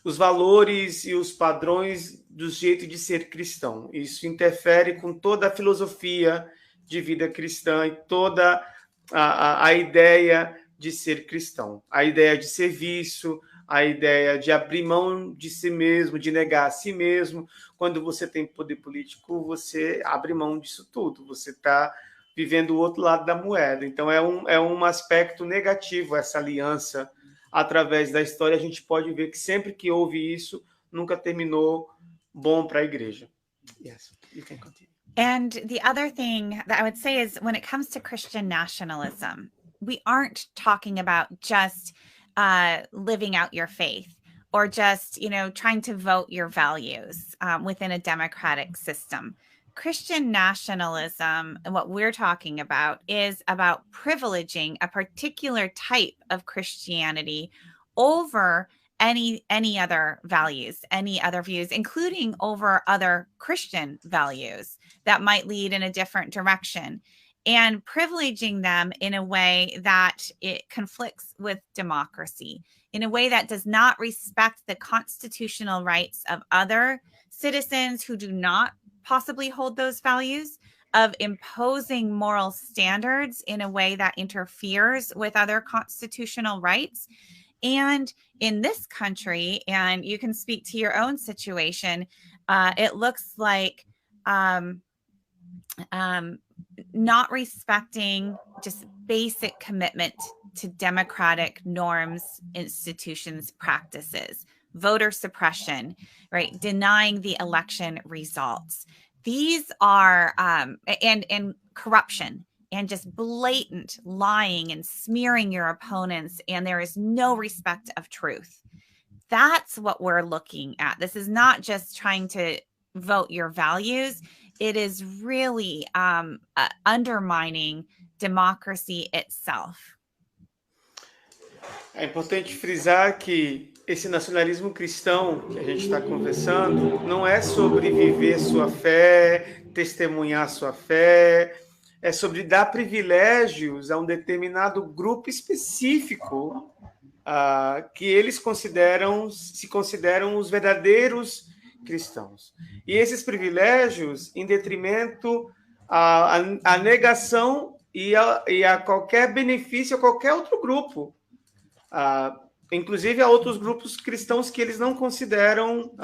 os valores e os padrões do jeito de ser cristão. Isso interfere com toda a filosofia de vida cristã e toda a ideia de ser cristão, a ideia de serviço, a ideia de abrir mão de si mesmo, de negar a si mesmo. Quando você tem poder político, você abre mão disso tudo, você está vivendo o outro lado da moeda. Então, é um aspecto negativo essa aliança. Através da história, a gente pode ver que sempre que houve isso, nunca terminou bom para a igreja. Yes, you can continue. And the other thing that I would say is when it comes to Christian nationalism, we aren't talking about just living out your faith or just, trying to vote your values within a democratic system. Christian nationalism, and what we're talking about, is about privileging a particular type of Christianity over any other values, any other views, including over other Christian values that might lead in a different direction, and privileging them in a way that it conflicts with democracy, in a way that does not respect the constitutional rights of other citizens who do not possibly hold those values, of imposing moral standards in a way that interferes with other constitutional rights. And in this country, and you can speak to your own situation, it looks like not respecting just basic commitment to democratic norms, institutions, practices, voter suppression, right? Denying the election results. These are, and corruption, and just blatant lying and smearing your opponents, and there is no respect of truth. That's what we're looking at. This is not just trying to vote your values. It is really undermining democracy itself. É importante frisar que esse nacionalismo cristão que a gente está conversando não é sobre viver sua fé, testemunhar sua fé, é sobre dar privilégios a um determinado grupo específico que eles se consideram os verdadeiros cristãos. E esses privilégios em detrimento à negação e a qualquer benefício a qualquer outro grupo. Inclusive a outros grupos cristãos que eles não consideram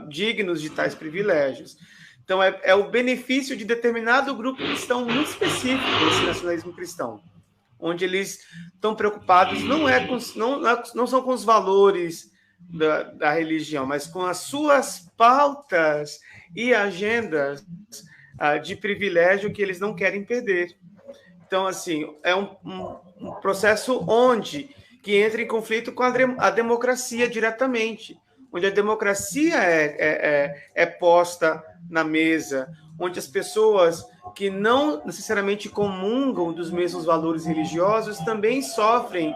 dignos de tais privilégios. Então, é o benefício de determinado grupo cristão muito específico, esse nacionalismo cristão, onde eles estão preocupados não são com os valores da religião, mas com as suas pautas e agendas de privilégio que eles não querem perder. Então, assim, é um processo que entra em conflito com a democracia diretamente, onde a democracia é posta na mesa, onde as pessoas que não necessariamente comungam dos mesmos valores religiosos também sofrem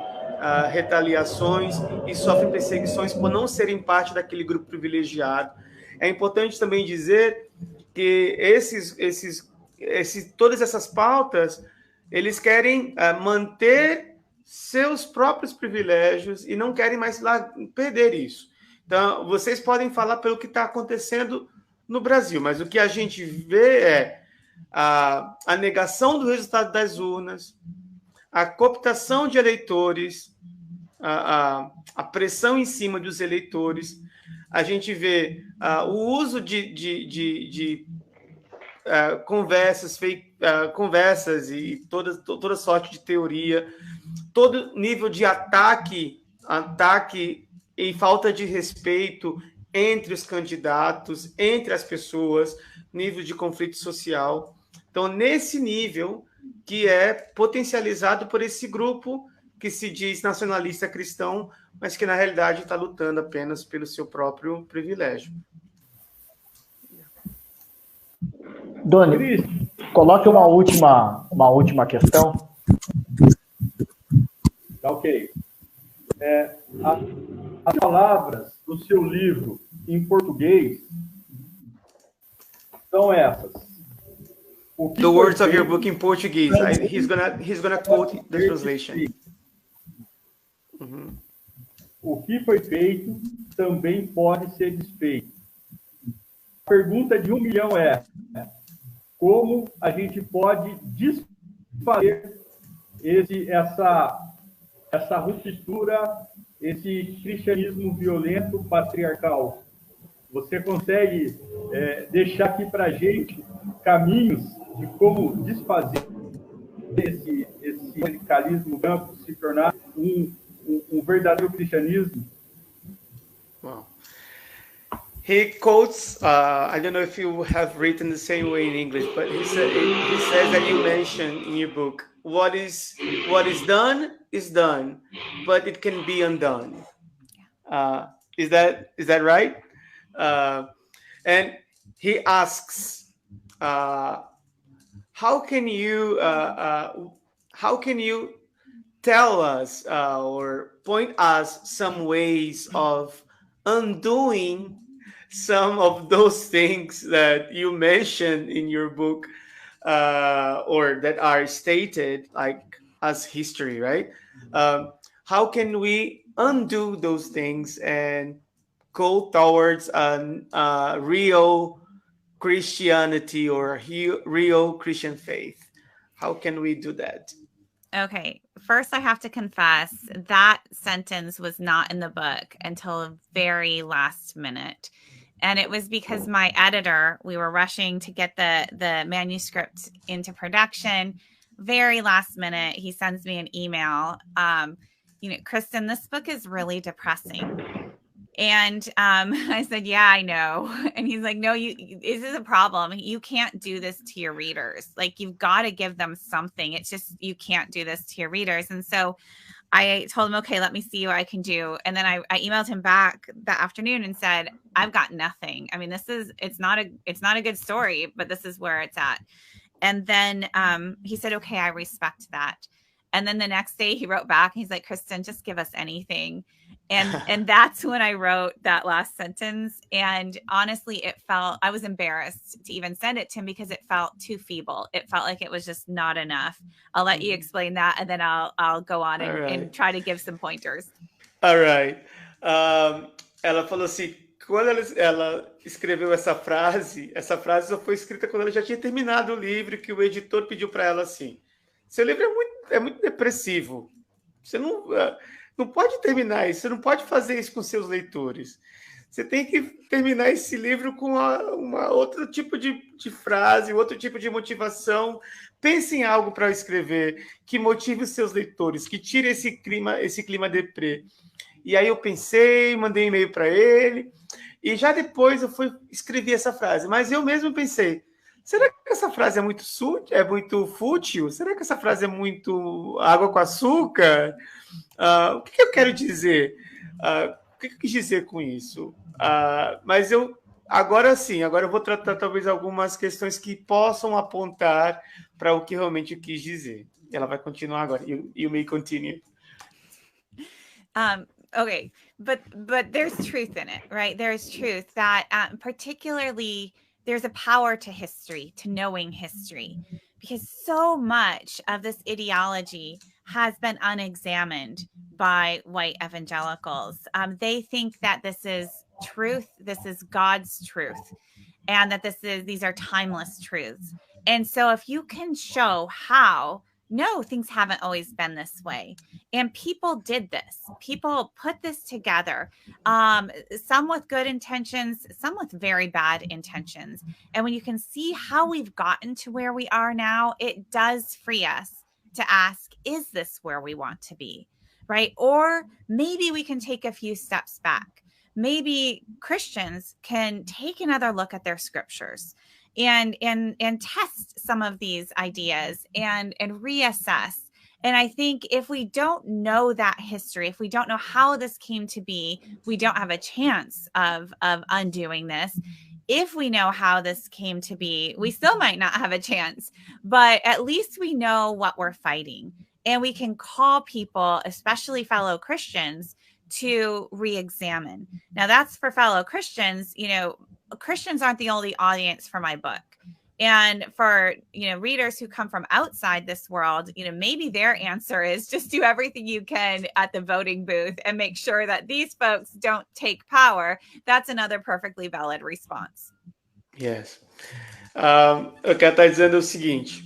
retaliações e sofrem perseguições por não serem parte daquele grupo privilegiado. É importante também dizer que todas essas pautas, eles querem manter seus próprios privilégios e não querem mais perder isso. Então, vocês podem falar pelo que está acontecendo no Brasil, mas o que a gente vê é a negação do resultado das urnas, a cooptação de eleitores, a pressão em cima dos eleitores. A gente vê o uso de conversas e toda sorte de teoria, todo nível de ataque e falta de respeito entre os candidatos, entre as pessoas, nível de conflito social. Então, nesse nível que é potencializado por esse grupo que se diz nacionalista cristão, mas que, na realidade, está lutando apenas pelo seu próprio privilégio. Doni, coloque uma última questão. As palavras do seu livro em português são essas. The words of your book in Portuguese. He's gonna quote the translation. O que foi feito também pode ser desfeito. A pergunta de 1 milhão é: como a gente pode desfazer essa ruptura, esse cristianismo violento, patriarcal? Você consegue deixar aqui para a gente caminhos de como desfazer esse radicalismo branco, se tornar um verdadeiro cristianismo? Wow. He quotes, I don't know if you have written the same way in English, but he says that you mentioned in your book, what is done is done, but it can be undone. Is that right? And he asks, how can you tell us or point us some ways of undoing some of those things that you mentioned in your book, or that are stated like as history, right? How can we undo those things and go towards a real Christianity or real Christian faith? How can we do that? Okay, first I have to confess that sentence was not in the book until the very last minute. And it was because my editor, we were rushing to get the manuscript into production. Very last minute, he sends me an email. Kristen, this book is really depressing. And I said, yeah, I know. And he's like, no, this is a problem. You can't do this to your readers. Like, you've got to give them something. It's just, you can't do this to your readers. And so I told him, okay, let me see what I can do. And then I emailed him back that afternoon and said, I've got nothing. I mean, it's not a good story, but this is where it's at. And then he said, okay, I respect that. And then the next day he wrote back and he's like, Kristen, just give us anything. And that's when I wrote that last sentence. And honestly, I was embarrassed to even send it to him because it felt too feeble. It felt like it was just not enough. I'll let you explain that, and then I'll go on and try to give some pointers. All right. Ela falou assim, quando ela escreveu essa frase só foi escrita quando ela já tinha terminado o livro, que o editor pediu para ela assim, seu livro é muito depressivo. Você não pode terminar isso, você não pode fazer isso com seus leitores. Você tem que terminar esse livro com outro tipo de frase, outro tipo de motivação. Pense em algo para escrever que motive os seus leitores, que tire esse clima deprê. E aí eu pensei, mandei um e-mail para ele, e já depois eu escrevi essa frase. Mas eu mesmo pensei, será que essa frase é muito fútil? Será que essa frase é muito água com açúcar? O que eu quero dizer? O que eu quis dizer com isso? Mas agora eu vou tratar talvez algumas questões que possam apontar para o que realmente eu quis dizer. Ela vai continuar agora. You may continue. Okay, but there's truth in it, right? There's truth that particularly there's a power to history, to knowing history, because so much of this ideology has been unexamined by white evangelicals. They think that this is truth, this is God's truth, and that these are timeless truths. And so if you can show how, no, things haven't always been this way. And people did this. People put this together, some with good intentions, some with very bad intentions. And when you can see how we've gotten to where we are now, it does free us to ask, is this where we want to be, right? Or maybe we can take a few steps back. Maybe Christians can take another look at their scriptures and test some of these ideas and reassess. And I think if we don't know that history, if we don't know how this came to be, we don't have a chance of undoing this. If we know how this came to be, we still might not have a chance, but at least we know what we're fighting. And we can call people, especially fellow Christians, to re-examine. Now, that's for fellow Christians. Christians aren't the only audience for my book. And for, readers who come from outside this world, maybe their answer is just do everything you can at the voting booth and make sure that these folks don't take power. That's another perfectly valid response. Yes. Eu quero estar dizendo o seguinte,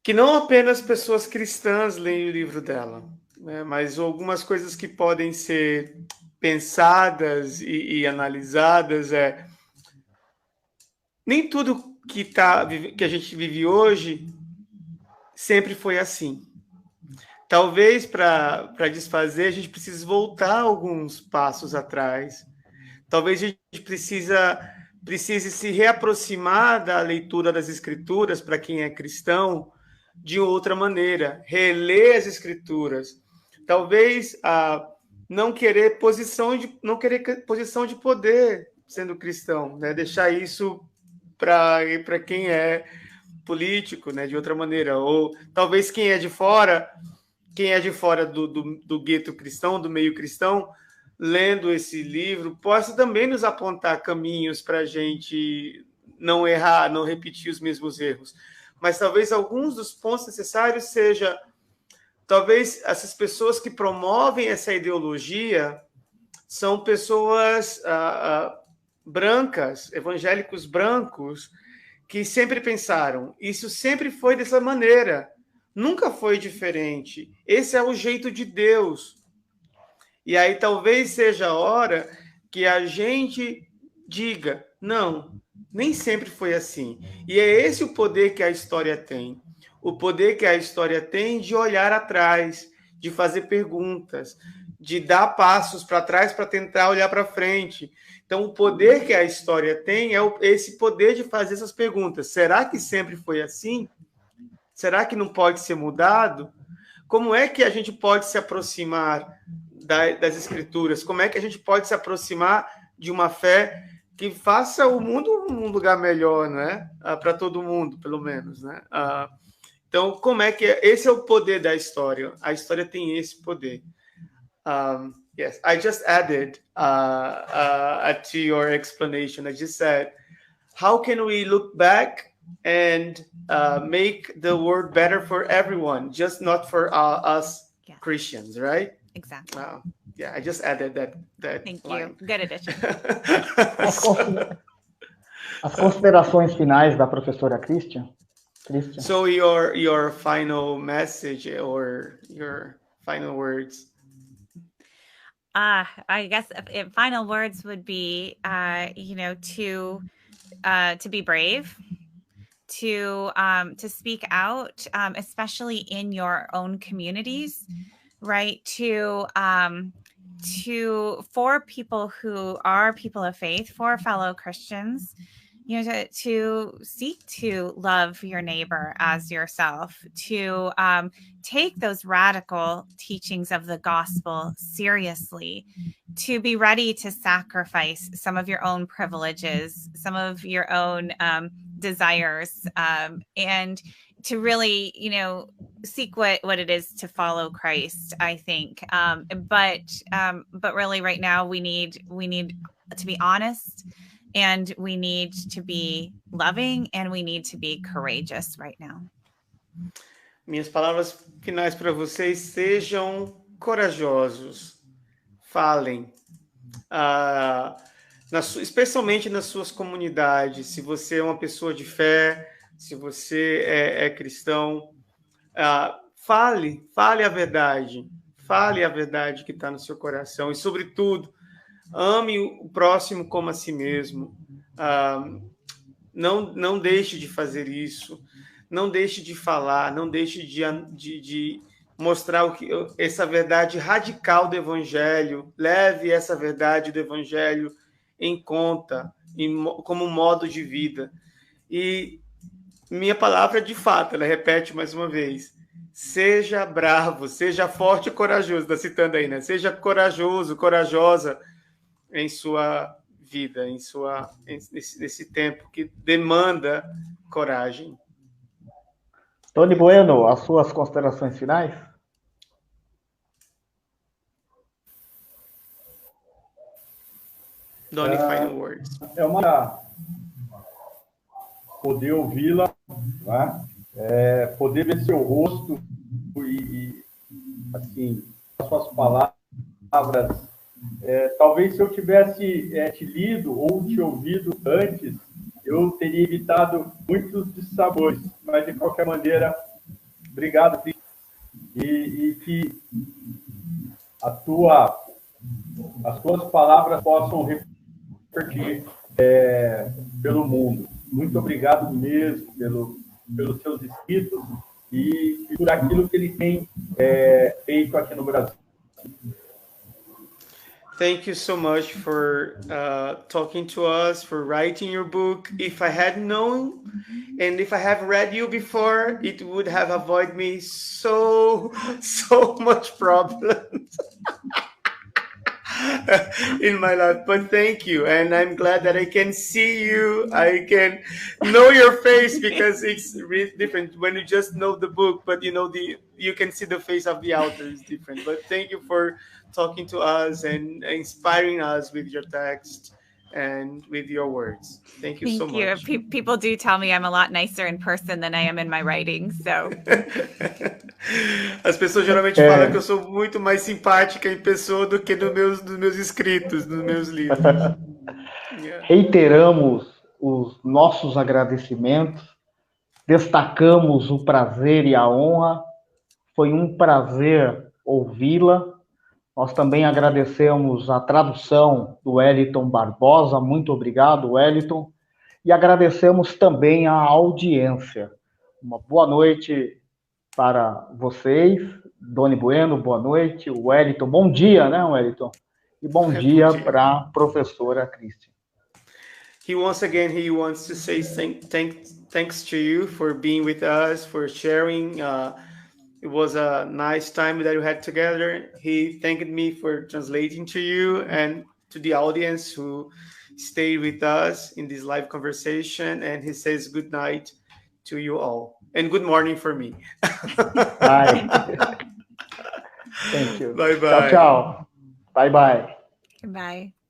que não apenas pessoas cristãs leem o livro dela, né, mas algumas coisas que podem ser pensadas e analisadas nem tudo que a gente vive hoje sempre foi assim. Talvez para desfazer a gente precise voltar alguns passos atrás. Talvez a gente precise se reaproximar da leitura das Escrituras para quem é cristão de outra maneira, reler as Escrituras. Talvez não querer posição de poder sendo cristão, né? Deixar isso para quem é político, né, de outra maneira, ou talvez quem é de fora do gueto cristão, do meio cristão, lendo esse livro, possa também nos apontar caminhos para a gente não errar, não repetir os mesmos erros. Mas talvez alguns dos pontos necessários seja, talvez essas pessoas que promovem essa ideologia são pessoas brancas, evangélicos brancos, que sempre pensaram, isso sempre foi dessa maneira, nunca foi diferente, esse é o jeito de Deus. E aí talvez seja a hora que a gente diga, não, nem sempre foi assim. E é esse o poder que a história tem. O poder que a história tem de olhar atrás, de fazer perguntas, de dar passos para trás para tentar olhar para frente. Então, o poder que a história tem é esse poder de fazer essas perguntas. Será que sempre foi assim? Será que não pode ser mudado? Como é que a gente pode se aproximar das Escrituras? Como é que a gente pode se aproximar de uma fé que faça o mundo um lugar melhor, né? Para todo mundo, pelo menos, né? Então, como é que esse é o poder da história? A história tem esse poder. Yes, I just added to your explanation. I just said, how can we look back and make the world better for everyone, just not for us Christians, right? Exactly. Yeah, I just added that Thank line. you. Good addition. As considerações finais da professora Christian. So your final message or your final words. I guess final words would be, to be brave, to speak out, especially in your own communities, right? For people who are people of faith, for fellow Christians, to seek to love your neighbor as yourself, to take those radical teachings of the gospel seriously, to be ready to sacrifice some of your own privileges, some of your own desires, and to really, seek what it is to follow Christ, I think. But really right now we need to be honest, and we need to be loving, and we need to be courageous right now. Minhas palavras finais para vocês: sejam corajosos, falem, especialmente nas suas comunidades. Se você é uma pessoa de fé, se você é cristão, fale a verdade que está no seu coração, e sobretudo ame o próximo como a si mesmo. Não deixe de fazer isso, não deixe de falar, não deixe de mostrar essa verdade radical do Evangelho. Leve essa verdade do Evangelho em conta, como modo de vida. E minha palavra, de fato, ela repete mais uma vez: seja bravo, seja forte e corajoso. Está citando aí, né? Seja corajoso, corajosa em sua vida, nesse tempo que demanda coragem. Tony Bueno, as suas considerações finais? Donnie, final words. É uma poder ouvi-la, né? Poder ver seu rosto e assim, as suas palavras. Talvez se eu tivesse te lido ou te ouvido antes, eu teria evitado muitos dissabores, mas de qualquer maneira, obrigado, Cristo, e que as tuas palavras possam repercutir pelo mundo. Muito obrigado mesmo pelos seus escritos e por aquilo que ele tem feito aqui no Brasil. Thank you so much for talking to us, for writing your book. If I had known, and if I have read you before, it would have avoided me so much problems in my life. But thank you, and I'm glad that I can see you. I can know your face, because it's really different when you just know the book, but you can see the face of the author is different. But thank you for talking to us and inspiring us with your text and with your words. Thank you so much. People do tell me I'm a lot nicer in person than I am in my writing, so. As pessoas geralmente falam que eu sou muito mais simpática em pessoa do que nos meus escritos, nos meus livros. Reiteramos os nossos agradecimentos, destacamos o prazer e a honra. Foi um prazer ouvi-la. Nós também agradecemos a tradução do Wellington Barbosa. Muito obrigado, Wellington. E agradecemos também a audiência. Uma boa noite para vocês. Doni Bueno, boa noite. Wellington, bom dia, né, Wellington? E bom dia para a professora Cristian. Once again, he wants to say thanks to you for being with us, for sharing. It was a nice time that we had together. He thanked me for translating to you and to the audience who stayed with us in this live conversation. And he says good night to you all. And good morning for me. Bye. Thank you. Bye-bye. Tchau, tchau. Bye-bye. Goodbye.